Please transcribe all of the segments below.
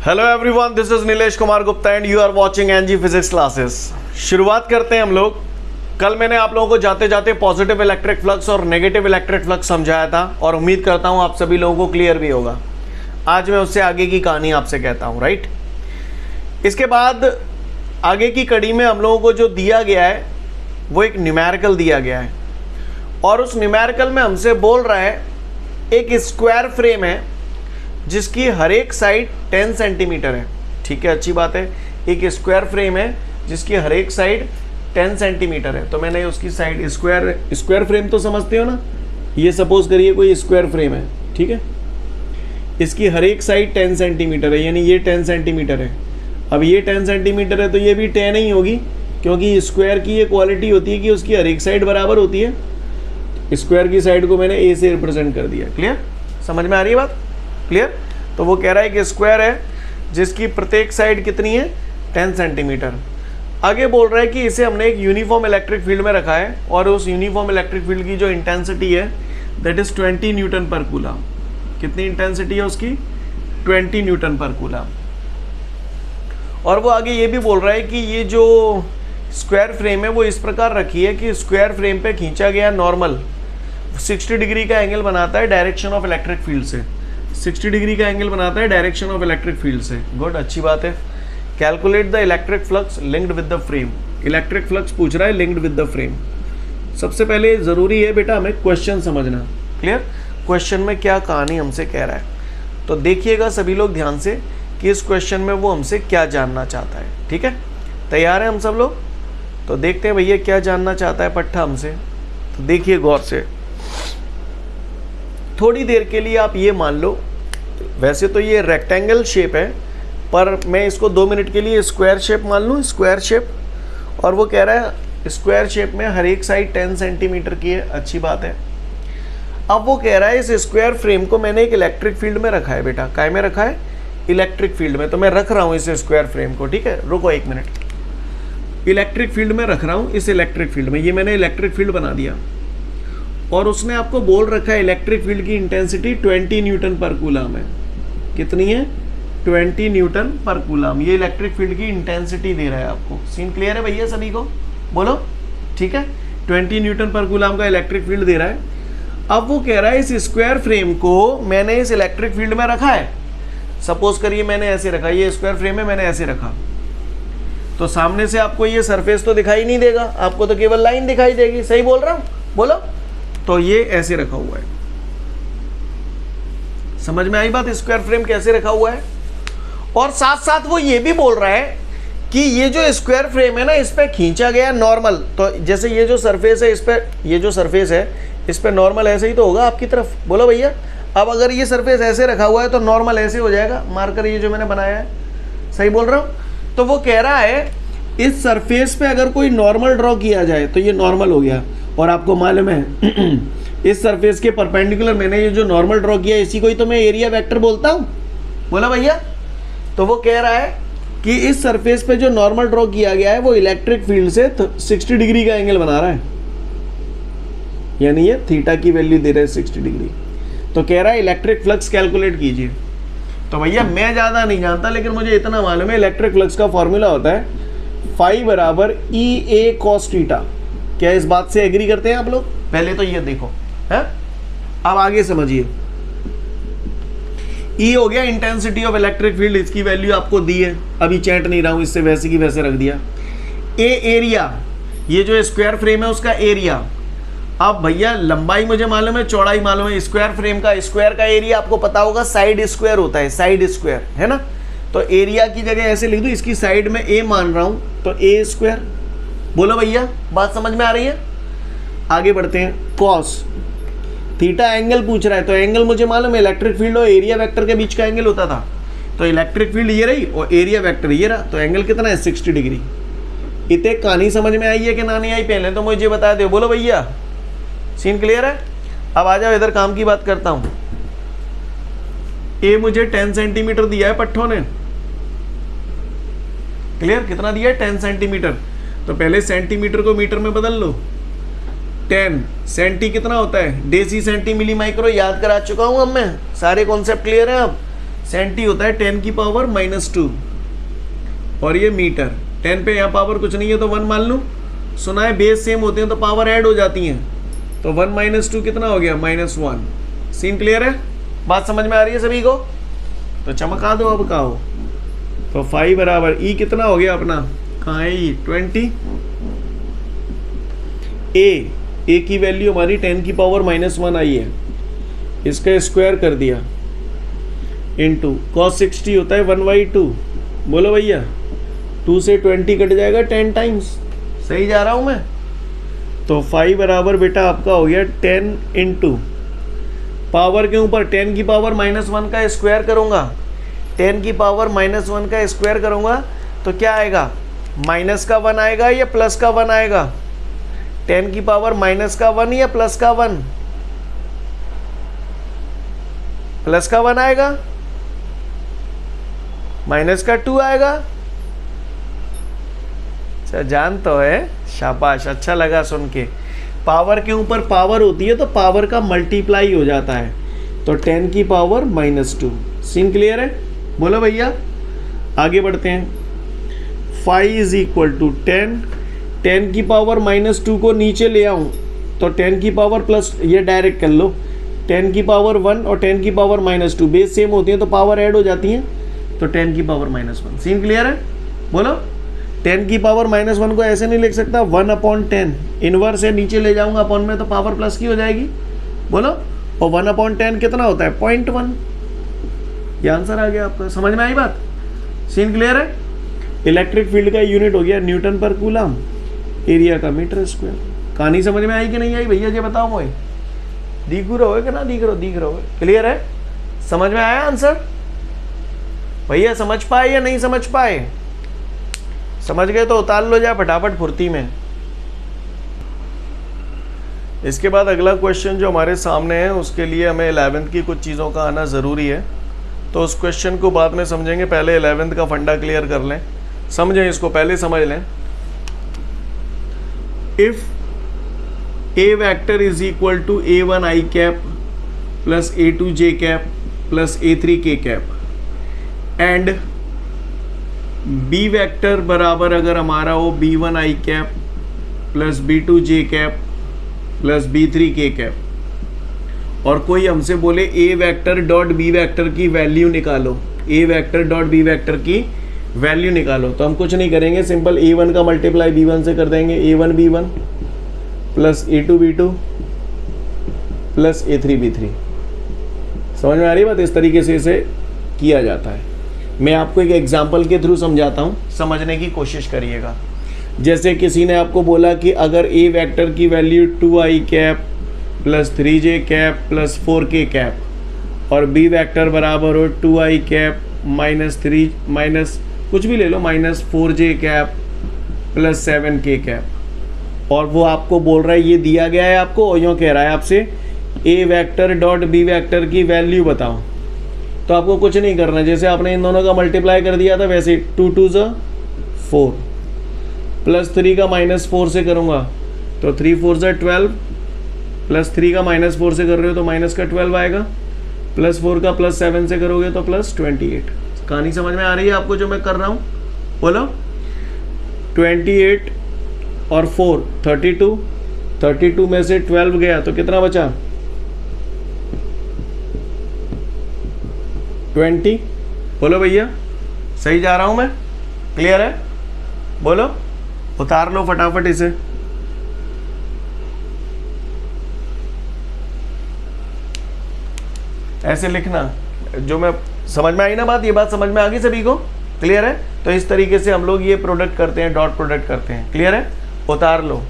Hello everyone, this is Nilesh Kumar Gupta and you are watching NG physics classes. शुरुआत करते हैं हम लोग। कल मैंने आप लोगों को जाते जाते पॉजिटिव इलेक्ट्रिक फ्लक्स और नेगेटिव इलेक्ट्रिक फ्लक्स समझाया था और उम्मीद करता हूं आप सभी लोगों को क्लियर भी होगा। आज मैं उससे आगे की कहानी आपसे कहता हूं, राइट। इसके बाद आगे की कड़ी में हम लोगों को जो दिया गया है वो एक न्यूमेरिकल दिया गया है और उस न्यूमेरिकल में हमसे बोल रहा है एक स्क्वायर फ्रेम है जिसकी हर एक साइड 10 सेंटीमीटर है। ठीक है, अच्छी बात है। एक स्क्वायर फ्रेम है जिसकी हर एक साइड 10 सेंटीमीटर है। तो मैंने उसकी साइड स्क्वायर फ्रेम तो समझते हो ना, ये सपोज करिए कोई स्क्वायर फ्रेम है, ठीक है। इसकी हर एक साइड 10 सेंटीमीटर है, यानी ये 10 सेंटीमीटर है। अब ये 10 सेंटीमीटर है तो ये भी 10 ही होगी, क्योंकि स्क्वायर की ये क्वालिटी होती है कि उसकी हर एक साइड बराबर होती है। स्क्वायर की साइड को मैंने ए से रिप्रेजेंट कर दिया। क्लियर, समझ में आ रही है बात? क्लियर। तो वो कह रहा है कि स्क्वायर है जिसकी प्रत्येक साइड कितनी है, 10 सेंटीमीटर। आगे बोल रहा है कि इसे हमने एक यूनिफॉर्म इलेक्ट्रिक फील्ड में रखा है और उस यूनिफॉर्म इलेक्ट्रिक फील्ड की जो इंटेंसिटी है दैट इज 20 न्यूटन पर कूलम। कितनी इंटेंसिटी है उसकी? 20 न्यूटन पर कूलम। और वो आगे ये भी बोल रहा है कि ये जो स्क्वायर फ्रेम है वो इस प्रकार रखी है कि स्क्वायर फ्रेम पे खींचा गया नॉर्मल 60 डिग्री का एंगल बनाता है डायरेक्शन ऑफ इलेक्ट्रिक फील्ड से। 60 डिग्री का एंगल बनाता है डायरेक्शन ऑफ इलेक्ट्रिक फील्ड से। गुड, अच्छी बात है। Calculate the electric flux linked with the frame. Electric flux पूछ रहा है लिंक्ड विद द फ्रेम। सबसे पहले ज़रूरी है बेटा हमें क्वेश्चन समझना। क्लियर, क्वेश्चन में क्या कहानी हमसे कह रहा है। तो देखिएगा सभी लोग ध्यान से कि इस क्वेश्चन में वो हमसे क्या जानना चाहता है। ठीक है, तैयार है हम सब लोग? तो देखते हैं भैया क्या जानना चाहता है पट्टा हमसे। तो देखिए गौर से। थोड़ी देर के लिए आप ये मान लो, वैसे तो ये रेक्टेंगल शेप है पर मैं इसको 2 मिनट के लिए स्क्वायर शेप मान लूँ, स्क्वायर शेप। और वो कह रहा है स्क्वायर शेप में हर एक साइड 10 सेंटीमीटर की है। अच्छी बात है। अब वो कह रहा है इस स्क्वायर फ्रेम को मैंने एक इलेक्ट्रिक फील्ड में रखा है। बेटा काय में रखा है? इलेक्ट्रिक फील्ड में। तो मैं रख रहा हूँ इस स्क्वायर फ्रेम को, ठीक है। रुको 1 मिनट। इलेक्ट्रिक फील्ड में रख रहा हूँ, इस इलेक्ट्रिक फील्ड में। ये मैंने इलेक्ट्रिक फील्ड बना दिया और उसने आपको बोल रखा है इलेक्ट्रिक फील्ड की इंटेंसिटी 20 न्यूटन पर कूलम है। कितनी है? 20 न्यूटन पर कूलम। ये इलेक्ट्रिक फील्ड की इंटेंसिटी दे रहा है आपको। सीन क्लियर है भैया सभी को? बोलो, ठीक है। 20 न्यूटन पर कूलम का इलेक्ट्रिक फील्ड दे रहा है। अब वो कह रहा है इस स्क्वायर फ्रेम को मैंने इस इलेक्ट्रिक फील्ड में रखा है। सपोज करिए मैंने ऐसे रखा, ये स्क्वायर फ्रेम है, मैंने ऐसे रखा। तो सामने से आपको ये सरफेस तो दिखाई नहीं देगा, आपको तो केवल लाइन दिखाई देगी। सही बोल रहा हूँ? बोलो। तो ये ऐसे रखा हुआ है। समझ में आई बात? स्क्वायर फ्रेम कैसे रखा हुआ है। और साथ साथ वो ये भी बोल रहा है कि ये जो स्क्वायर फ्रेम है ना, इस पे खींचा गया नॉर्मल। तो जैसे ये जो सरफेस है, इस पे ये जो सरफेस है इस पे नॉर्मल ऐसे ही तो होगा आपकी तरफ। बोलो भैया। अब अगर ये सरफेस ऐसे रखा हुआ है तो नॉर्मल ऐसे हो जाएगा। मार्कर ये जो मैंने बनाया है, सही बोल रहा हूँ? तो वो कह रहा है इस सरफेस पे अगर कोई नॉर्मल ड्रॉ किया जाए तो ये नॉर्मल हो गया। और आपको मालूम है इस सरफेस के परपेंडिकुलर मैंने ये जो नॉर्मल ड्रॉ किया इसी को ही तो मैं एरिया वेक्टर बोलता हूँ। बोला भैया। तो वो कह रहा है कि इस सरफेस पे जो नॉर्मल ड्रॉ किया गया है वो इलेक्ट्रिक फील्ड से 60 डिग्री का एंगल बना रहा है, यानी ये थीटा की वैल्यू दे रहा है 60 डिग्री। तो कह रहा है इलेक्ट्रिक फ्लक्स कैलकुलेट कीजिए। तो भैया मैं ज़्यादा नहीं जानता लेकिन मुझे इतना मालूम है इलेक्ट्रिक फ्लक्स का फॉर्मूला होता है फाई बराबर EA cos थीटा। क्या इस बात से एग्री करते हैं आप लोग? पहले तो ये देखो है, अब आगे समझिए। E हो गया इंटेंसिटी ऑफ इलेक्ट्रिक फील्ड, इसकी वैल्यू आपको दी है, अभी चैट नहीं रहा हूं, इससे वैसे की वैसे रख दिया। A एरिया, ये जो स्क्वायर फ्रेम है उसका एरिया। अब भैया लंबाई मुझे मालूम है, चौड़ाई मालूम है। स्क्वायर फ्रेम का, स्क्वायर का एरिया आपको पता होगा साइड स्क्वायर होता है, साइड स्क्वायर है ना। तो एरिया की जगह ऐसे लिख दूं, इसकी साइड में A मान रहा हूं तो A स्क्वायर। बोलो भैया, बात समझ में आ रही है? आगे बढ़ते हैं। कॉस थीटा एंगल पूछ रहा है, तो एंगल मुझे मालूम है इलेक्ट्रिक फील्ड और एरिया वेक्टर के बीच का एंगल होता था। तो इलेक्ट्रिक फील्ड ये रही और एरिया वेक्टर ये रहा, तो एंगल कितना है? 60 डिग्री। इतने कहानी समझ में आई है कि ना नहीं आई? पहले तो मुझे बता दो। बोलो भैया, सीन क्लियर है? अब आ जाओ इधर, काम की बात करता हूं। ए मुझे 10 सेंटीमीटर दिया है पट्ठों ने। क्लियर, कितना दिया है? 10 सेंटीमीटर। तो पहले सेंटीमीटर को मीटर में बदल लो। 10 सेंटी कितना होता है? Deci centi milli micro. याद करा चुका हूं अब मैं, सारे कॉन्सेप्ट क्लियर हैं अब। सेंटी होता है 10 की पावर -2 और ये मीटर। 10 पे यहाँ पावर कुछ नहीं है तो 1 मान लूँ। सुना है बेस सेम होते हैं तो पावर ऐड हो जाती हैं, तो 1 - 2 कितना हो गया? -1। सीन क्लियर है? बात समझ में आ रही है सभी को? तो चमका दो अब कहो। तो 5 बराबर ई कितना हो गया अपना? कहाँ है ई? 20। ए की वैल्यू हमारी 10 की पावर -1 आई है, इसका स्क्वायर कर दिया इनटू cos 60 होता है 1/2। बोलो भैया, 2 से 20 कट जाएगा 10 टाइम्स। सही जा रहा हूँ मैं? तो 5 बराबर बेटा आपका हो गया 10 इंटू पावर के ऊपर 10 की पावर -1 का स्क्वायर करूँगा। 10 की पावर -1 का स्क्वायर करूँगा तो क्या आएगा? माइनस का 1 आएगा या प्लस का 1 आएगा? 10 की पावर माइनस का 1 या प्लस का 1? प्लस का 1 आएगा, माइनस का 2 आएगा। अच्छा जान तो है, शाबाश, अच्छा लगा सुन के। पावर के ऊपर पावर होती है तो पावर का मल्टीप्लाई हो जाता है, तो 10 की पावर -2। सीन क्लियर है? बोलो भैया, आगे बढ़ते हैं। 5 = 10। 10 की पावर -2 को नीचे ले आऊं तो 10 की पावर प्लस, ये डायरेक्ट कर लो, 10 की पावर 1 और 10 की पावर -2 बेस सेम होती है तो पावर ऐड हो जाती है, तो 10 की पावर -1। सीन क्लियर है? बोलो। 10 की पावर -1 को ऐसे नहीं लिख सकता, 1/10 इनवर्स है, नीचे ले जाऊंगा अपॉन में तो पावर प्लस की हो जाएगी। बोलो। और 1/10 कितना होता है? 0.1। ये आंसर आ गया आपका। समझ में आई बात? सीन क्लियर है? इलेक्ट्रिक फील्ड का यूनिट हो गया न्यूटन पर कूलम, एरिया का मीटर स्क्वायर। कहानी समझ में आई कि नहीं आई भैया जी बताओ मुझे? दिख रहो है कि ना दिख रहो? क्लियर है? समझ में आया आंसर? भैया समझ पाए या नहीं समझ पाए? समझ गए तो उतार लो जाए फटाफट फुर्ती में। इसके बाद अगला क्वेश्चन जो हमारे सामने है उसके लिए हमें 11th की कुछ चीज़ों का आना ज़रूरी है, तो उस क्वेश्चन को बाद में समझेंगे। पहले 11th का फंडा क्लियर कर लें, समझें इसको, पहले समझ लें। If A vector is equal to A1 I cap plus A2 J cap plus A3 K cap and B vector बराबर अगर हमारा हो B1 I cap plus B2 J cap plus B3 K cap, और कोई हमसे बोले A vector dot B vector की value निकालो, A vector dot B vector की वैल्यू निकालो, तो हम कुछ नहीं करेंगे, सिंपल A1 का मल्टीप्लाई B1 से कर देंगे, A1 B1 plus A2 B2 plus A3 B3। समझ में आ रही बात? इस तरीके से इसे किया जाता है। मैं आपको एक एग्जांपल के थ्रू समझाता हूँ, समझने की कोशिश करिएगा। जैसे किसी ने आपको बोला कि अगर A वेक्टर की value 2I cap plus 3J cap plus 4K cap और B वेक्टर बराबर हो 2I कैप माइनस कुछ भी ले लो -4J cap plus 7K cap, और वो आपको बोल रहा है ये दिया गया है आपको, और यूँ कह रहा है आपसे A vector dot B vector की वैल्यू बताओ, तो आपको कुछ नहीं करना, जैसे आपने इन दोनों का मल्टीप्लाई कर दिया था वैसे 2 2 4 प्लस 3 का -4 से करूँगा तो 3 4 12 प्लस 3 का -4 से कर रहे हो तो माइनस का 12 आएगा, प्लस 4 का प्लस 7 से करोगे तो प्लस 28। कहानी समझ में आ रही है आपको जो मैं कर रहा हूँ? बोलो। 28 और 4 32 में से 12 गया तो कितना बचा? 20। बोलो भैया, सही जा रहा हूं मैं? क्लियर है? बोलो, उतार लो फटाफट इसे। ऐसे लिखना, जो मैं समझ में आई ना बात, ये बात समझ में आ गई सभी को? क्लियर है? तो इस तरीके से हम लोग ये प्रोडक्ट करते हैं, डॉट प्रोडक्ट करते हैं। क्लियर है? उतार लो।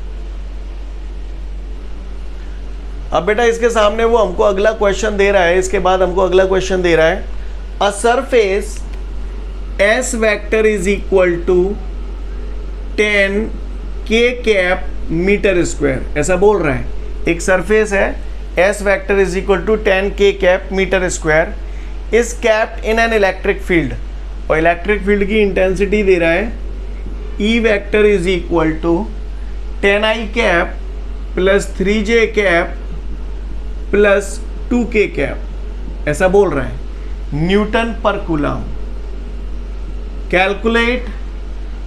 अब बेटा इसके सामने वो हमको अगला क्वेश्चन दे रहा है, इसके बाद हमको अगला क्वेश्चन दे रहा है, a surface S vector is equal to 10 K cap metre square, ऐसा बोल रहा है। एक सरफेस है S vector is equal to 10 K cap metre square is kept in an electric field, और इलेक्ट्रिक फील्ड की इंटेंसिटी दे रहा है E vector is equal to 10I cap plus 3J cap plus 2K cap, ऐसा बोल रहा है। Newton पर coulomb. Calculate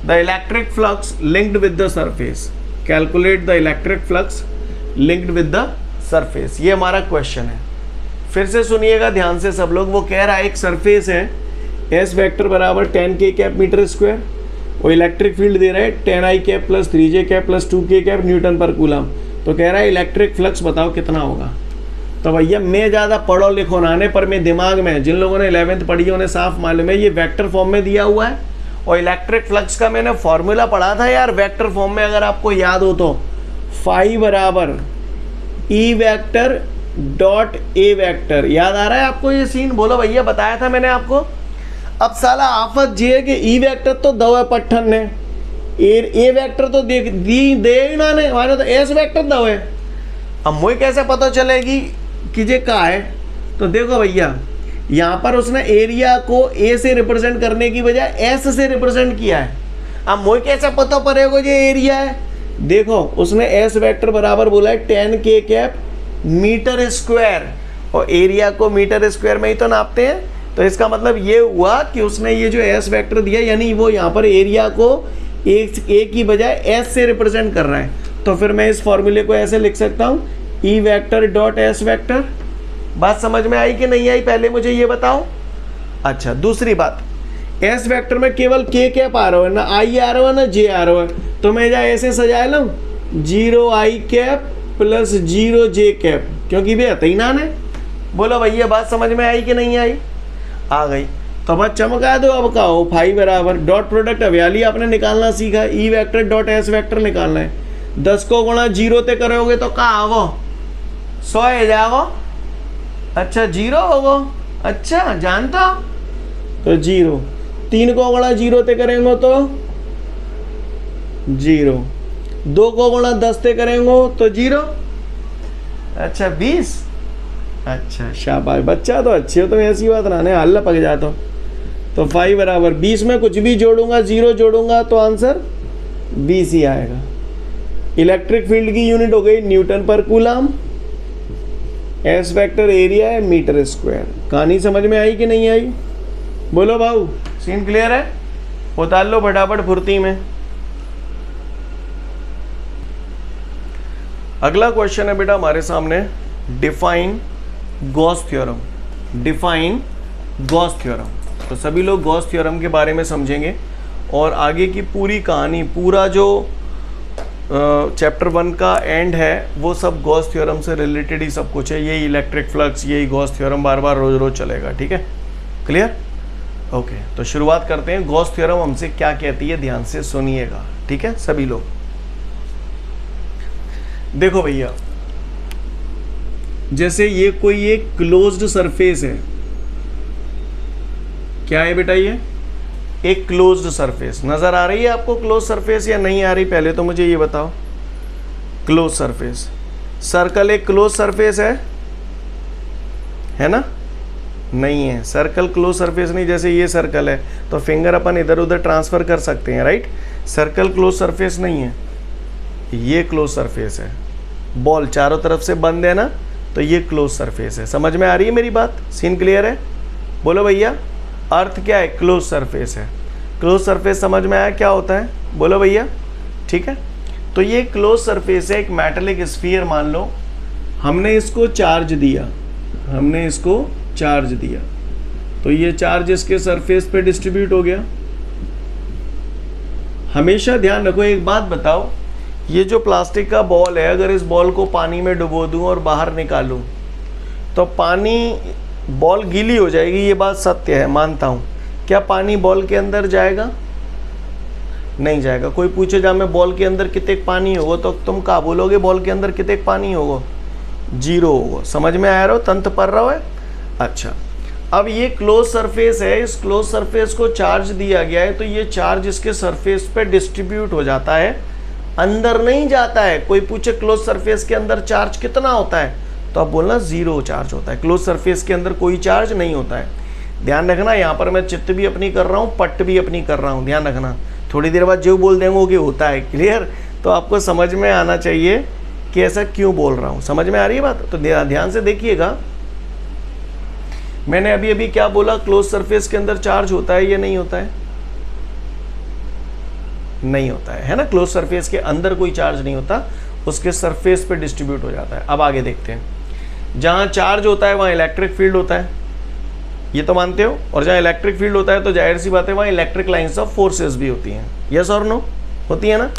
the electric flux linked with the surface. Calculate the electric flux linked with the surface, ये हमारा question है। फिर से सुनिएगा ध्यान से सब लोग। वो कह रहा है एक सरफेस है, एस वेक्टर बराबर 10 k कैप मीटर स्क्वायर, वो इलेक्ट्रिक फील्ड दे रहा है 10 i cap plus 3 j cap plus 2 k cap Newton पर कूलम। तो कह रहा है इलेक्ट्रिक फ्लक्स बताओ कितना होगा। तो भैया मैं ज़्यादा पढ़ो लिखो नाने, पर मैं दिमाग में, जिन लोगों ने 11th पढ़ी है उन्हें साफ मालूम है ये वेक्टर फॉर्म में दिया हुआ है। और इलेक्ट्रिक फ्लक्स का मैंने फॉर्मूला पढ़ा था यार वेक्टर फॉर्म में, अगर आपको याद हो तो, फाई बराबर E vector dot A vector. याद आ रहा है आपको ये सीन? बोलो भैया, बताया था मैंने आपको। अब साला आफत जी है कि ई वेक्टर तो दो है पट्ठन ने, ए वेक्टर तो दे ना ने, माने तो एस वेक्टर दो है। अब मुझे कैसे पता चलेगी कि ये का है? तो देखो भैया, यहाँ पर उसने एरिया को ए से रिप्रेजेंट करने की बजाय एस से रिप्रेजेंट किया है। अब मुझे कैसे पता पड़ेगा ये एरिया है? देखो उसने एस वेक्टर बराबर बोला है 10 k कैप मीटर स्क्वायर, और एरिया को मीटर स्क्वायर में ही तो नापते हैं। तो इसका मतलब ये हुआ कि उसने ये जो एस वेक्टर दिया, यानी वो यहाँ पर एरिया को ए की बजाय एस से रिप्रेजेंट कर रहा है। तो फिर मैं इस फॉर्मूले को ऐसे लिख सकता हूँ, E vector dot S vector. बात समझ में आई कि नहीं आई, पहले मुझे ये बताओ। अच्छा, दूसरी बात, एस वेक्टर में केवल के कैप आ रहा है, ना आई आ रहा है ना जे आ रहा है। तो मैं जहाँ ऐसे सजा लूँ 0 i cap plus 0 j cap, क्योंकि वे अतई ना है। बोलो भैया, बात समझ में आई कि नहीं आई? आ गई। तो बस चमका दो। अब का हो फाई बराबर डॉट प्रोडक्ट अवयाली आपने निकालना सीखा, E vector dot S vector निकालना है। 10 को गुणा 0 ते करोगे तो का आवो 100 है जाओ। अच्छा 0 होगो, अच्छा जानता तो 0। 3 को गुणा 0 ते करेंगे तो 0। 2 को गुणा 10 ते करेंगे तो 0। अच्छा 20। अच्छा शाबाश बच्चा, तो अच्छे हो। तो ऐसी बात ना है, हल्ला पक जाता। तो 5 बराबर 20 में कुछ भी जोड़ूंगा, 0 जोड़ूंगा तो आंसर 20 ही आएगा। इलेक्ट्रिक फील्ड की यूनिट हो गई न्यूटन पर कूलम, एस वेक्टर एरिया है मीटर स्क्वायर। कहानी समझ में आई कि नहीं आई? बोलो भाऊ, सीन क्लियर है? उतार लो फटाफट फुर्ती में। अगला क्वेश्चन है बेटा हमारे सामने, define Gauss theorem. Define Gauss theorem. तो सभी लोग गॉस थ्योरम के बारे में समझेंगे और आगे की पूरी कहानी, पूरा जो चैप्टर 1 का एंड है वो सब गॉस थ्योरम से रिलेटेड ही सब कुछ है। यही इलेक्ट्रिक फ्लक्स, यही गॉस थ्योरम बार बार रोज रोज चलेगा। ठीक है, क्लियर? ओके, तो शुरुआत करते हैं। गॉस थ्योरम हमसे क्या कहती है, ध्यान से सुनिएगा। ठीक है सभी लोग, देखो भैया, जैसे ये कोई एक क्लोज्ड सरफेस है। क्या है बेटा? ये एक क्लोज्ड सरफेस। नजर आ रही है आपको क्लोज सरफेस या नहीं आ रही? पहले तो मुझे ये बताओ। क्लोज सरफेस, सर्कल एक क्लोज सरफेस है ना? नहीं है, सर्कल क्लोज सरफेस नहीं। जैसे ये सर्कल है तो फिंगर अपन इधर उधर ट्रांसफर कर सकते हैं, राइट? सर्कल क्लोज सरफेस नहीं है, ये क्लोज सरफेस है। बॉल चारों तरफ से बंद है ना, तो ये क्लोज सरफेस है। समझ में आ रही है मेरी बात? सीन क्लियर है? बोलो भैया, अर्थ क्या है? क्लोज सरफेस है। क्लोज सरफेस समझ में आया क्या होता है? बोलो भैया, ठीक है। तो ये क्लोज सरफेस है, एक मेटेलिक स्फीयर मान लो, हमने इसको चार्ज दिया, हमने इसको चार्ज दिया, तो ये चार्ज इसके सरफेस पे डिस्ट्रीब्यूट हो गया। हमेशा ध्यान रखो, एक बात बताओ, ये जो प्लास्टिक का बॉल है, अगर इस बॉल को पानी में डुबो दूं और बाहर निकालूं तो पानी, बॉल गीली हो जाएगी, ये बात सत्य है, मानता हूं। क्या पानी बॉल के अंदर जाएगा? नहीं जाएगा। कोई पूछे जा मैं बॉल के अंदर कितने पानी होगा, तो तुम क्या बोलोगे? बॉल के अंदर कितने पानी होगा? 0 होगा। समझ में आ रहा हो? तंत्र पढ़ रहा है? अच्छा, अब ये क्लोज सरफेस है, इस क्लोज सरफेस को चार्ज दिया गया है, तो ये चार्ज इसके सरफेस पे डिस्ट्रीब्यूट हो जाता है, अंदर नहीं जाता है। कोई पूछे क्लोज सरफेस के अंदर चार्ज कितना होता है, तो आप बोलना 0 चार्ज होता है। क्लोज सरफेस के अंदर कोई चार्ज नहीं होता है। ध्यान रखना, यहाँ पर मैं चित्त भी अपनी कर रहा हूँ, पट्ट भी अपनी कर रहा हूँ, ध्यान रखना। थोड़ी देर बाद जो बोल देंगे कि होता है, क्लियर? तो आपको समझ में आना चाहिए कि ऐसा क्यों बोल रहा हूँ। समझ में आ रही है बात? तो ध्यान से देखिएगा, मैंने अभी अभी क्या बोला, क्लोज सरफेस के अंदर चार्ज होता है या नहीं होता है? नहीं होता है ना। क्लोज सरफेस के अंदर कोई चार्ज नहीं होता, उसके सरफेस पे डिस्ट्रीब्यूट हो जाता है। अब आगे देखते हैं। जहां चार्ज होता है वहां इलेक्ट्रिक फील्ड होता है, ये तो मानते हो, और जहां इलेक्ट्रिक फील्ड होता है तो जाहिर सी बात है वहां इलेक्ट्रिक लाइंस ऑफ फोर्सेस भी होती हैं। यस और नो? होती है ना।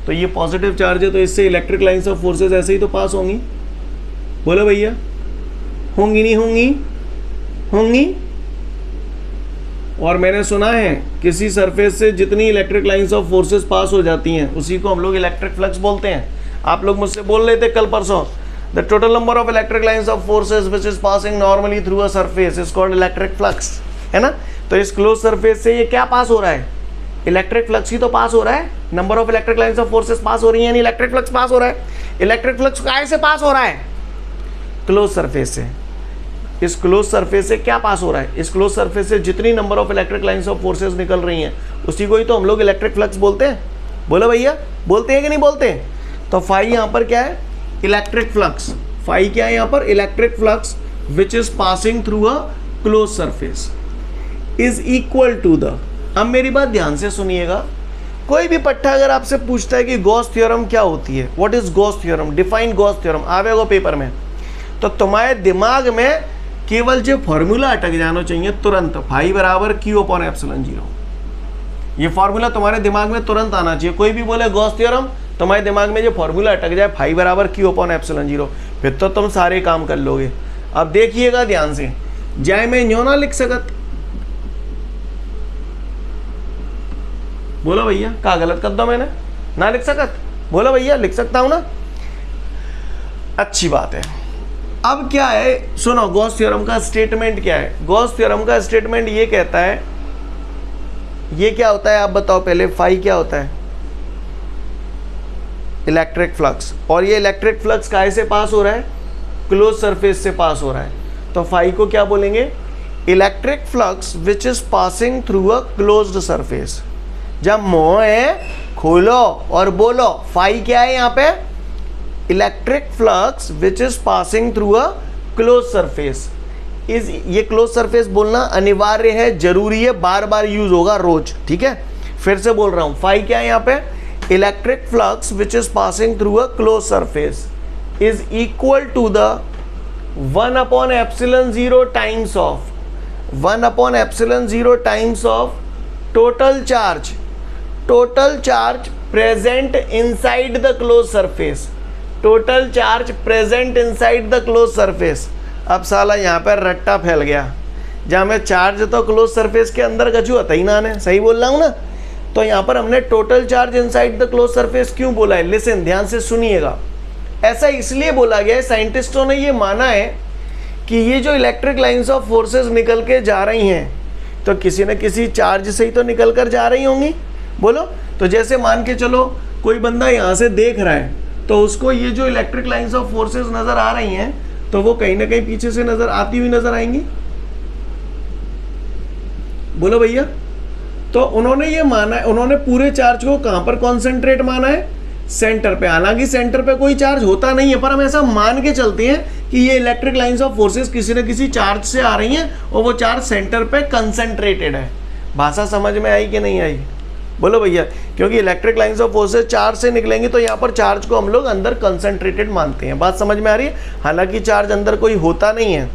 तो ये पॉजिटिव चार्ज है तो इससे इलेक्ट्रिक लाइंस ऑफ फोर्सेस ऐसे ही तो पास होंगी। बोलो भैया, होंगी नहीं होंगी? होंगी। और मैंने सुना है किसी सरफेस से जितनी electric lines of forces pass हो जाती हैं उसी को हम लोग इलेक्ट्रिक फ्लक्स बोलते हैं। आप लोग मुझसे बोल रहे थे कल परसों, the total number of electric lines of forces which is passing normally through a surface is called electric flux, है ना। तो इस क्लोज सरफेस से ये क्या पास हो रहा है? इलेक्ट्रिक फ्लक्स ही तो पास हो रहा है। Number of electric lines of forces pass हो रही है, यानी इलेक्ट्रिक फ्लक्स पास हो रहा है। इलेक्ट्रिक फ्लक्स काहे से पास हो रहा है? क्लोज सरफेस से। इस क्लोज सरफेस से क्या पास हो रहा है? इस क्लोज सरफेस से जितनी number of electric lines of forces निकल रही हैं उसी को ही तो हम लोग इलेक्ट्रिक फ्लक्स बोलते हैं। बोलो भैया, बोलते हैं कि नहीं बोलते? तो फाई यहाँ पर क्या है? Electric flux. फाई क्या है यहाँ पर? Electric flux which is passing through a close surface is equal to the, अब मेरी बात ध्यान से सुनिएगा, कोई भी पट्टा अगर आपसे पूछता है कि गॉस थ्योरम क्या होती है, what is Gauss theorem, define Gauss theorem, आवेगा पेपर में, तो तुम्हारे दिमाग में केवल जो फॉर्मूला अटक जाना चाहिए तुरंत, फाई बराबर क्यू अपॉन एप्सिलॉन जीरो। ये फॉर्मूला तुम्हारे दिमाग में तुरंत आना चाहिए। कोई भी बोले गॉस थ्योरम, तुम्हारे दिमाग में जो फॉर्मूला अटक जाए फाई बराबर क्यू अपॉन एप्सिलॉन जीरो, फिर तो तुम सारे काम कर लोगे। अब देखिएगा ध्यान से, जाए मैं न्यो ना लिख सकत, बोलो भैया, क्या गलत कर दो मैंने? ना लिख सकत? बोलो भैया, लिख सकता हूं ना? अच्छी बात है। अब क्या है, सुनो, गॉस थ्योरम का स्टेटमेंट क्या है? गॉस थ्योरम का स्टेटमेंट ये कहता है, ये क्या होता है आप बताओ पहले, फाई क्या होता है? Electric flux. और ये इलेक्ट्रिक फ्लक्स काहे से पास हो रहा है? क्लोज सरफेस से पास हो रहा है। तो फाई को क्या बोलेंगे? Electric flux which is passing through a closed surface. जब मुंह है खोलो और बोलो, फाई क्या है यहाँ पे? Electric flux which is passing through a close surface. इस ये क्लोज सरफेस बोलना अनिवार्य है, जरूरी है, बार बार यूज होगा रोज, ठीक है। फिर से बोल रहा हूं, फाई क्या है यहाँ पे? Electric flux which is passing through a close surface is equal to the 1 upon epsilon zero times of 1 upon epsilon zero times of total charge present inside the close surface. Total charge present inside the close surface. अब साला यहाँ पर रट्टा फैल गया, जहाँ में charge तो क्लोज सरफेस के अंदर कछु होता ही ना है, सही बोल रहा हूँ ना। तो यहाँ पर हमने total charge inside the close surface क्यों बोला है? लिसन, ध्यान से सुनिएगा। ऐसा इसलिए बोला गया है, साइंटिस्टों ने ये माना है कि ये जो इलेक्ट्रिक लाइंस ऑफ फोर्सेस निकल के जा रही हैं तो किसी न किसी चार्ज से ही तो निकल कर जा रही होंगी। बोलो, तो जैसे मान के चलो कोई बंदा यहाँ से देख रहा है तो उसको ये जो इलेक्ट्रिक लाइंस ऑफ फोर्सेस नजर आ रही हैं तो वो कहीं ना कहीं पीछे से नजर आती हुई नजर आएंगी। बोलो भैया। तो उन्होंने ये माना है, उन्होंने पूरे चार्ज को कहां पर कॉन्सेंट्रेट माना है? सेंटर पे। हालांकि सेंटर पे कोई चार्ज होता नहीं है, पर हम ऐसा मान के चलते हैं कि ये इलेक्ट्रिक लाइंस ऑफ फोर्सेस किसी न किसी चार्ज से आ रही हैं और वो चार्ज सेंटर पे कंसेंट्रेटेड है। भाषा समझ में आई कि नहीं आई? बोलो भैया। क्योंकि electric lines of forces charge से निकलेंगे तो यहाँ पर चार्ज को हम लोग अंदर कंसेंट्रेटेड मानते हैं। बात समझ में आ रही है? हालांकि चार्ज अंदर कोई होता नहीं है।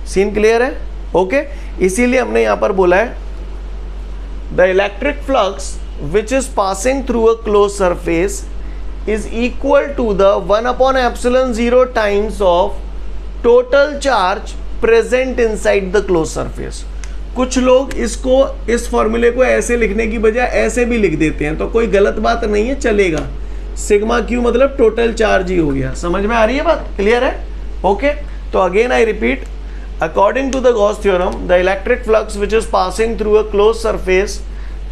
सीन क्लियर है? ओके। इसीलिए हमने यहाँ पर बोला है the electric flux which is passing through a close surface is equal to the 1 upon epsilon 0 times of total charge present inside the closed surface। कुछ लोग इसको, इस फॉर्मूले को ऐसे लिखने की बजाय ऐसे भी लिख देते हैं, तो कोई गलत बात नहीं है, चलेगा। सिग्मा क्यू मतलब टोटल चार्ज ही हो गया। समझ में आ रही है बात? क्लियर है? ओके। तो again I repeat, according to the Gauss theorem the electric flux which is passing through a close surface,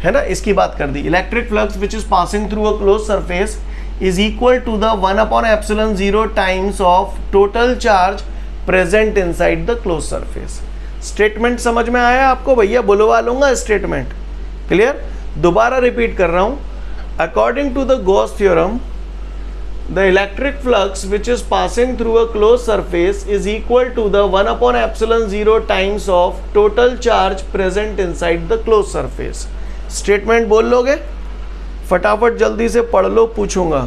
है ना, इसकी बात कर दी। Electric flux which is passing through a close surface is equal to the 1 upon epsilon 0 times of total charge present inside the closed surface। Statement समझ में आया आपको भैया? बुलवा लूंगा स्टेटमेंट। क्लियर? दोबारा रिपीट कर रहा हूं, according to the Gauss theorem the electric flux which is passing through a closed surface is equal to the 1 upon epsilon 0 times of total charge present inside the closed surface. Statement बोल लोगे? फटाफट जल्दी से पढ़ लो, पूछूंगा.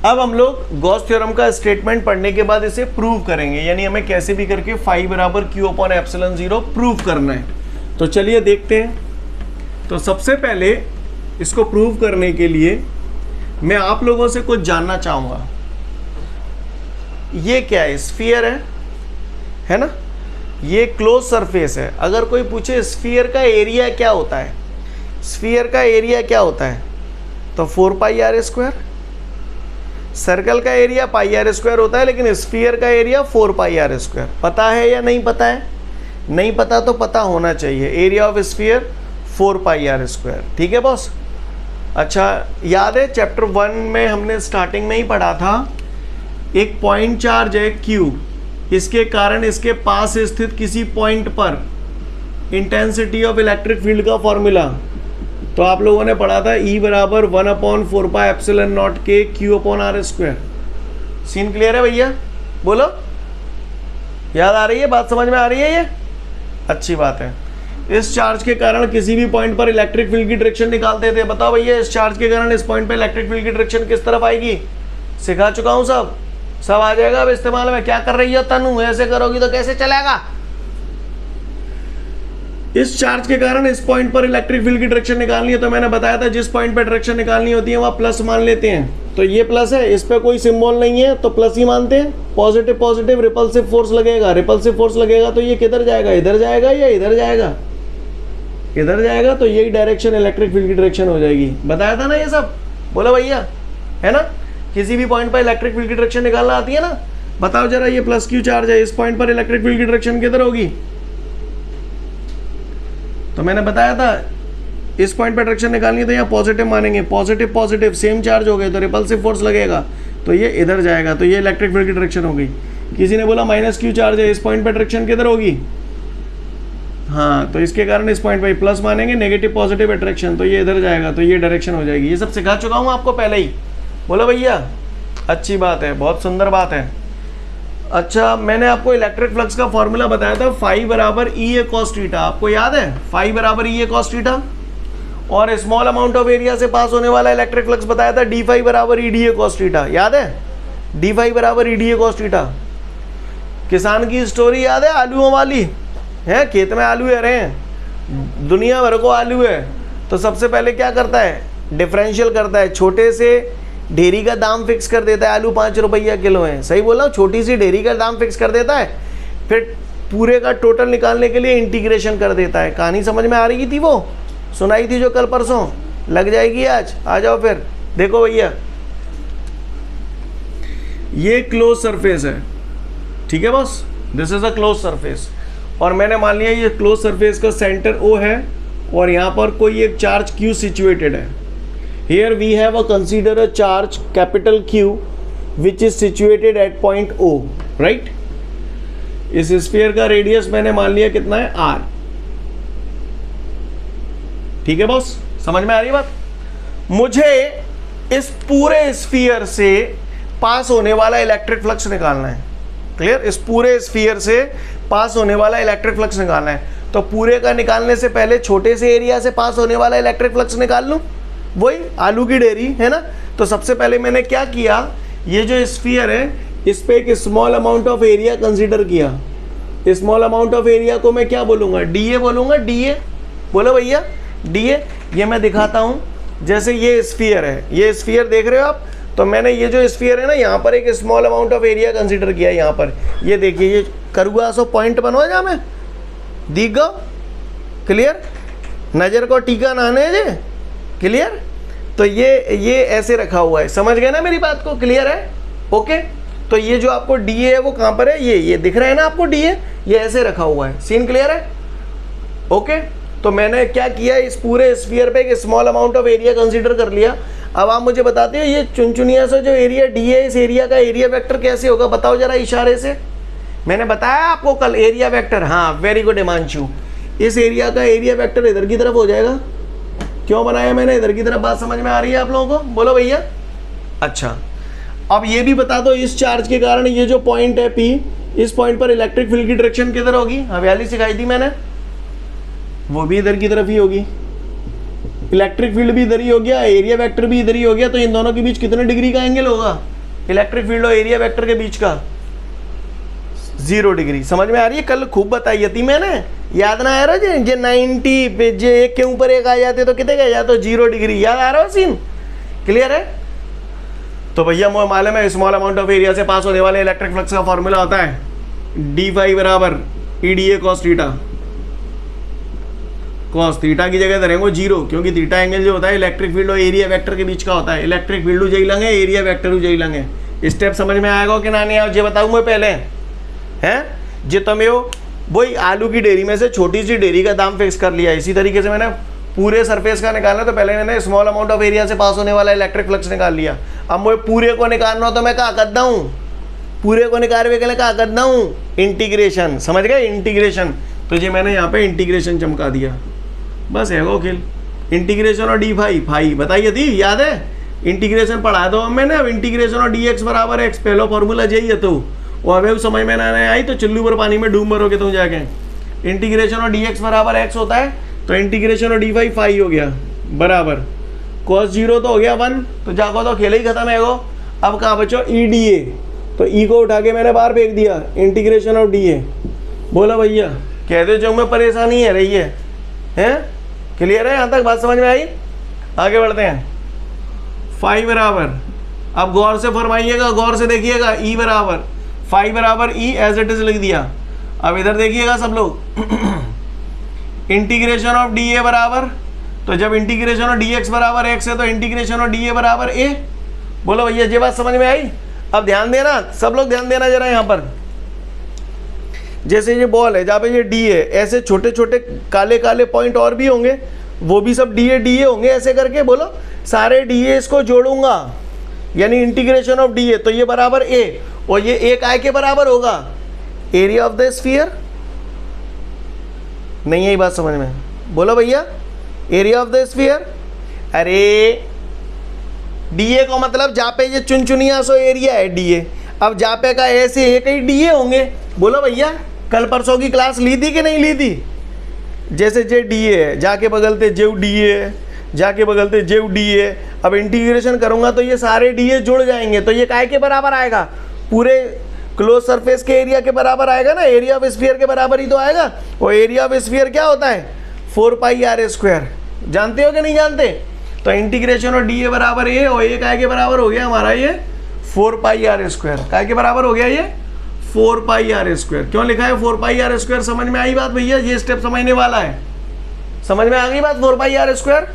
अब हम लोग गॉस थ्योरम का स्टेटमेंट पढ़ने के बाद इसे प्रूव करेंगे, यानी हमें कैसे भी करके फाई बराबर क्यू अपॉन एप्सिलॉन 0 प्रूव करना है. तो चलिए देखते हैं. तो सबसे पहले इसको प्रूव करने के लिए मैं आप लोगों से कुछ जानना चाहूँगा. ये क्या है? स्फीयर है ना? ये क्लोज सरफेस है. अगर कोई पूछे स्फीयर का एरिया क्या होता है, स्फीयर का एरिया क्या होता है, तो 4 पाई आर स्क्वायर. सर्कल का एरिया पाई आर स्क्वायर होता है, लेकिन स्फीयर का एरिया 4 पाई आर स्क्वायर. पता है या नहीं पता है? नहीं पता तो पता होना चाहिए. Area of sphere 4 pi r square. ठीक है बॉस? अच्छा, याद है चैप्टर 1 में हमने स्टार्टिंग में ही पढ़ा था, एक पॉइंट चार्ज है Q, इसके कारण इसके पास स्थित किसी पॉइंट पर इंटेंसिटी ऑफ इलेक्ट्रिक फील्ड का फॉर्मूला. तो आप लोगों ने पढ़ा था E बराबर 1 अपॉन 4 पाई एप्सिलॉन नॉट के Q upon r square. Scene clear है भैया? बोलो, याद आ रही है? बात समझ में आ रही है? ये अच्छी बात है. इस चार्ज के कारण किसी भी पॉइंट पर इलेक्ट्रिक फील्ड की डायरेक्शन निकालते थे. बताओ भैया, इस चार्ज के कारण इस पॉइंट पर इलेक्ट्रिक फील्ड की डायरेक्शन किस तरफ आएगी? सिखा चुका हूं, सब आ जाएगा अब इस्तेमाल में. क्या कर रही हो तनु? ऐसे करोगी तो कैसे चलेगा? इस चार्ज के कारण इस पॉइंट पर इलेक्ट्रिक फील्ड की डायरेक्शन निकालनी है. तो मैंने बताया था जिस पॉइंट पर डायरेक्शन निकालनी होती है वहाँ प्लस मान लेते हैं. तो ये प्लस है, इस पर कोई सिंबल नहीं है तो प्लस ही मानते हैं. पॉजिटिव पॉजिटिव रिपल्सिव फोर्स लगेगा, रिपल्सिव फोर्स लगेगा तो ये किधर जाएगा? इधर जाएगा या इधर जाएगा? इधर जाएगा. तो यही डायरेक्शन इलेक्ट्रिक फील्ड की डायरेक्शन हो जाएगी. बताया था ना ये सब? बोलो भैया, है ना? किसी भी पॉइंट पर इलेक्ट्रिक फील्ड की डायरेक्शन निकालना आती है ना? बताओ जरा, ये प्लस क्यू चार्ज है, इस पॉइंट पर इलेक्ट्रिक फील्ड की डायरेक्शन किधर होगी? तो मैंने बताया था इस पॉइंट पर डायरेक्शन निकालनी है तो यहाँ पॉजिटिव मानेंगे. पॉजिटिव पॉजिटिव सेम चार्ज हो गए तो रिपल्सिव फोर्स लगेगा, तो ये इधर जाएगा. तो ये इलेक्ट्रिक फील्ड की डायरेक्शन हो गई. किसी ने बोला माइनस क्यू चार्ज है, इस पॉइंट पर डायरेक्शन किधर होगी? हाँ, तो इसके कारण इस पॉइंट पर प्लस मानेंगे, नेगेटिव पॉजिटिव अट्रैक्शन, तो ये इधर जाएगा, तो ये डायरेक्शन हो जाएगी. ये सब सिखा चुका हूँ आपको पहले ही. बोलो भैया, अच्छी बात है, बहुत सुंदर बात है. अच्छा, मैंने आपको इलेक्ट्रिक फ्लक्स का फॉर्मूला बताया था, फाई बराबर ई ए कॉस थीटा. आपको याद है? फाई बराबर ई ए कॉस थीटा. और स्मॉल अमाउंट ऑफ एरिया से पास होने वाला इलेक्ट्रिक फ्लक्स बताया था डी फाई बराबर E D A cos theta. याद है? डी फाई बराबर E D A cos theta. किसान की स्टोरी याद है? आलूओं वाली है, खेत में आलू रहे हैं, दुनिया भर को आलू है. तो सबसे पहले क्या करता है? डिफरेंशियल करता है. छोटे से ढेरी का दाम फिक्स कर देता है. आलू 5 रुपया किलो है, सही बोला? छोटी सी ढेरी का दाम फिक्स कर देता है, फिर पूरे का टोटल निकालने के लिए इंटीग्रेशन कर देता है. कहानी समझ में आ रही थी? वो सुनाई थी जो कल परसों, लग जाएगी आज. आ जाओ फिर देखो भैया, ये क्लोज सरफेस है. ठीक है boss? This is a close surface. और मैंने मान लिया ये क्लोज सरफेस का सेंटर O है और यहाँ पर कोई एक चार्ज Q सिचुएटेड है. Here we have a consider a charge capital Q which is situated at point O, right? इस स्फीयर का रेडियस मैंने मान लिया कितना है? R. ठीक है बॉस? समझ में आ रही है बात? मुझे इस पूरे स्फीयर से पास होने वाला इलेक्ट्रिक फ्लक्स निकालना है. क्लियर? इस पूरे स्फीयर से पास होने वाला इलेक्ट्रिक फ्लक्स निकालना है. तो पूरे का निकालने से पहले छोटे से एरिया से पास होने वाला इलेक्ट्रिक फ्लक्स निकाल लूं. वही आलू की डेयरी है ना? तो सबसे पहले मैंने क्या किया, ये जो स्फीयर है इस पे एक small amount of area consider किया. स्मॉल अमाउंट ऑफ एरिया को मैं क्या बोलूँगा? डीए बोलूँगा. डीए बोलो भैया, डीए. ये मैं दिखाता हूँ. जैसे ये स्फीयर है, ये स्फीयर देख रहे हो आप? तो मैंने ये जो स्फीयर है ना, यहाँ पर एक small amount of area consider किया. यहाँ पर ये देखिए, ये करुआ सो पॉइंट बनवा जा मैं दिख गो. क्लियर? नज़र को टीका नाने जे. क्लियर? तो ये ऐसे रखा हुआ है. समझ गए ना मेरी बात को? क्लियर है? ओके. तो ये जो आपको डीए है वो कहाँ पर है? ये दिख रहा है ना आपको डीए? ये ऐसे रखा हुआ है. सीन क्लियर है? ओके. तो मैंने क्या किया, इस पूरे स्फीयर पे एक small amount of area consider कर लिया. अब आप मुझे बताते हो ये चुनचुनिया से जो एरिया डी है, इस एरिया का एरिया वेक्टर कैसे होगा? बताओ जरा इशारे से. मैंने बताया आपको कल एरिया वेक्टर. हाँ, वेरी गुड हिमांशु. इस एरिया का एरिया वेक्टर इधर की तरफ हो जाएगा क्यों बनाया मैंने, इधर की तरफ बात समझ में आ रही है आप लोगों को, बोलो भैया। अच्छा, अब ये भी बता दो, इस चार्ज के कारण ये जो पॉइंट है P, इस पॉइंट पर इलेक्ट्रिक फील्ड की डायरेक्शन किधर होगी, हरियाली सिखाई थी मैंने, वो भी इधर की तरफ ही होगी। इलेक्ट्रिक फील्ड भी इधर ही हो गया, एरिया वेक्टर भी इधर ही हो गया, तो इन दोनों के बीच कितने डिग्री का एंगल होगा, इलेक्ट्रिक फील्ड और एरिया वेक्टर के बीच का 0 डिग्री। समझ में आ रही है, कल खूब बताई थी मैंने, याद ना आ रहा है जे 90 पे जे एक के ऊपर एक आ जाते तो कितने गए, या तो 0 डिग्री, याद आ रहा हो सीन, क्लियर है। तो भैया मुझे मालूम है स्मॉल अमाउंट ऑफ एरिया से पास होने वाले इलेक्ट्रिक फ्लक्स का फॉर्मूला होता है डी फाई बराबर EDA cos theta. cos theta की जगह धरेंगे 0, क्योंकि थीटा एंगल जो होता है इलेक्ट्रिक फील्ड और एरिया वेक्टर के बीच का होता है। इलेक्ट्रिक फील्ड उजाई लेंगे, एरिया वेक्टर उजाई लेंगे। स्टेप समझ में आएगा कि ना नहीं आएगा, ये बताऊँ मैं पहले हैं जे तुम्हें वही आलू की डेयरी में से छोटी सी डेयरी का दाम फिक्स कर लिया। इसी तरीके से मैंने पूरे सरफेस का निकालना, तो पहले मैंने स्मॉल अमाउंट ऑफ एरिया से पास होने वाला इलेक्ट्रिक फ्लक्स निकाल लिया। अब मुझे पूरे को निकालना हो तो मैं क्या करता हूँ, पूरे को निकालने के लिए क्या करता हूँ, इंटीग्रेशन, समझ गए, इंटीग्रेशन। तो ये मैंने यहाँ पे इंटीग्रेशन चमका दिया, बस है वो खेल। इंटीग्रेशन और डी फाई बताइए थी, याद है, इंटीग्रेशन पढ़ा दो मैंने। अब इंटीग्रेशन और dx बराबर x, पहला फॉर्मूला यही है। तो वो अब समझ में ना आई तो चुल्लू पर पानी में डूब मरोगे तुम जाके। इंटीग्रेशन और dx बराबर x होता है, तो इंटीग्रेशन और डी फाई हो गया बराबर cos 0 तो हो गया 1, तो जाको तो खेल ही खत्म है वो। अब कहाँ बचो EDA, तो E को उठा के मैंने बाहर फेंक दिया, इंटीग्रेशन ऑफ DA। बोला भैया, कहते जो में परेशानी है रही है, हैं क्लियर है, यहाँ तक बात समझ में आई। आगे बढ़ते हैं। फाई बराबर, अब गौर से फरमाइएगा, गौर से देखिएगा, E बराबर फाई बराबर E एज इट इज लिख दिया। अब इधर देखिएगा सब लोग, इंटीग्रेशन ऑफ DA बराबर, तो जब इंटीग्रेशन ऑफ dx बराबर x है तो इंटीग्रेशन ऑफ DA बराबर a। बोलो भैया ये बात समझ में आई। अब ध्यान देना, सब लोग ध्यान देना जरा यहाँ पर। जैसे ये बॉल है जहाँ पे ये D है, ऐसे छोटे छोटे काले काले पॉइंट और भी होंगे, वो भी सब DA होंगे। ऐसे करके बोलो सारे DA इसको जोड़ूंगा, यानी इंटीग्रेशन ऑफ DA, तो ये बराबर a, और ये एक I के बराबर होगा एरिया ऑफ द स्फीयर। नहीं है बात समझ में, बोलो भैया, एरिया ऑफ द स्फीयर। अरे DA को मतलब जहाँ पे ये चुनचुनिया सो एरिया है DA। अब जहाँ पे का ऐसे एक ही DA होंगे। बोलो भैया, कल परसों की क्लास ली थी कि नहीं ली थी। जैसे जे DA है, जाके बगलते जेव DA है, जाके बगलते जेव DA है। अब इंटीग्रेशन करूँगा तो ये सारे DA जुड़ जाएंगे, तो ये काय के बराबर आएगा, पूरे क्लोज सरफेस के एरिया के बराबर आएगा ना, एरिया ऑफ स्फीयर के बराबर ही तो आएगा। और एरिया ऑफ स्फीयर क्या होता है, 4πr²। जानते हो कि नहीं जानते। तो इंटीग्रेशन और DA बराबर ये, और ये काय के बराबर हो गया हमारा ये 4πr²। काय के बराबर हो गया ये 4πr²। क्यों लिखा है 4πr², समझ में आई बात भैया। ये स्टेप समझने वाला है, समझ में आ गई बात, 4πr²।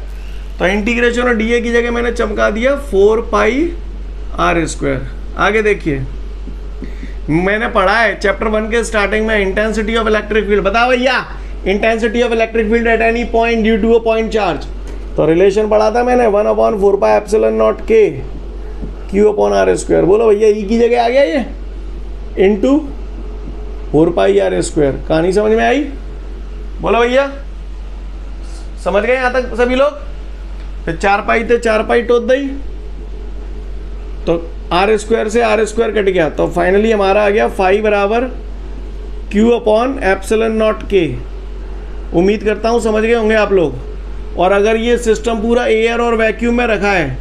तो इंटीग्रेशन और DA की जगह मैंने चमका दिया 4πr²। आगे देखिए, मैंने पढ़ा है चैप्टर 1 के स्टार्टिंग में इंटेंसिटी ऑफ इलेक्ट्रिक फील्ड। बताओ भैया, intensity of electric field at any point due to a point charge. तो रिलेशन पढ़ा था मैंने 1/4πε0k Q/r²। बोलो भैया, E की जगह आ गया ये इंटू 4πr²। कहानी समझ में आई। बोलो भैया, समझ गए यहाँ तक सभी लोग। फिर 4π थे 4π टोत दई, तो r² से r² कट गया, तो फाइनली हमारा आ गया फाई बराबर Q/ε0k। उम्मीद करता हूँ समझ गए होंगे आप लोग। और अगर ये सिस्टम पूरा एयर और वैक्यूम में रखा है,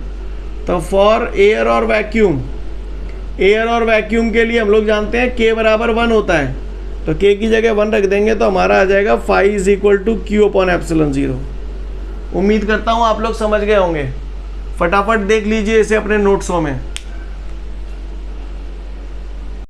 तो फॉर एयर और वैक्यूम, एयर और वैक्यूम के लिए हम लोग जानते हैं k बराबर 1 होता है, तो k की जगह 1 रख देंगे तो हमारा आ जाएगा फाई = Q/ε0। उम्मीद करता हूँ आप लोग समझ गए होंगे। फटाफट देख लीजिए इसे अपने नोट्सों में।